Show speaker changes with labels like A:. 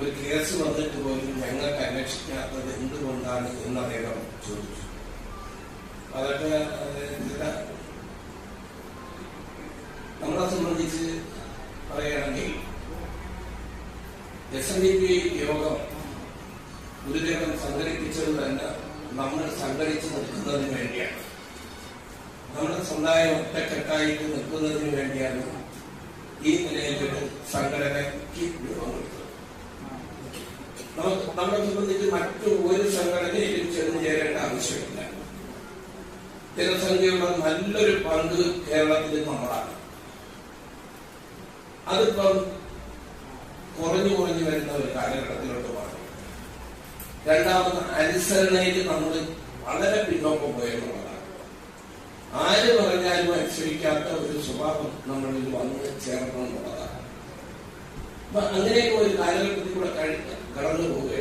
A: ഒരു കേസ് വന്നിട്ട് പോലും ഞങ്ങൾക്ക് അന്വേഷിക്കാത്തത് എന്തുകൊണ്ടാണ് എന്ന് അദ്ദേഹം ചോദിച്ചു. അതൊക്കെ ചില നമ്മളെ സംബന്ധിച്ച് പറയുകയാണെങ്കിൽ SNDP യോഗം ഗുരുദേവൻ സംഘടിപ്പിച്ചത് തന്നെ നമ്മൾ സംഘടിച്ചു നിൽക്കുന്നതിന് വേണ്ടിയാണ്, നമ്മുടെ സമുദായം ഒറ്റക്കെട്ടായിട്ട് നിൽക്കുന്നതിന് വേണ്ടിയാണ് ഈ നിലയിലൊരു സംഘടനയ്ക്ക് രൂപം കൊടുത്തത്. നമ്മളെ സംബന്ധിച്ച് മറ്റു ഒരു സംഘടനയിലും ചെന്ന് ചേരേണ്ട ആവശ്യമില്ല. ജനസംഖ്യയുള്ള നല്ലൊരു പങ്ക് കേരളത്തിൽ നമ്മളാണ്. അതിപ്പം കുറഞ്ഞു വരുന്ന ഒരു കാലഘട്ടത്തിലോട്ട് മാറി. രണ്ടാമത് അനുസരണയിൽ നമ്മൾ വളരെ പിന്നോക്കം പോയെന്നുള്ളതാണ്. ആര് പറഞ്ഞാലും അനുസരിക്കാത്ത ഒരു സ്വഭാവം നമ്മളിൽ വന്ന് ചേർന്നു എന്നുള്ളതാണ്. അപ്പൊ അങ്ങനെയൊക്കെ ഒരു കാലഘട്ടത്തിൽ കൂടെ കടന്നു പോകുക.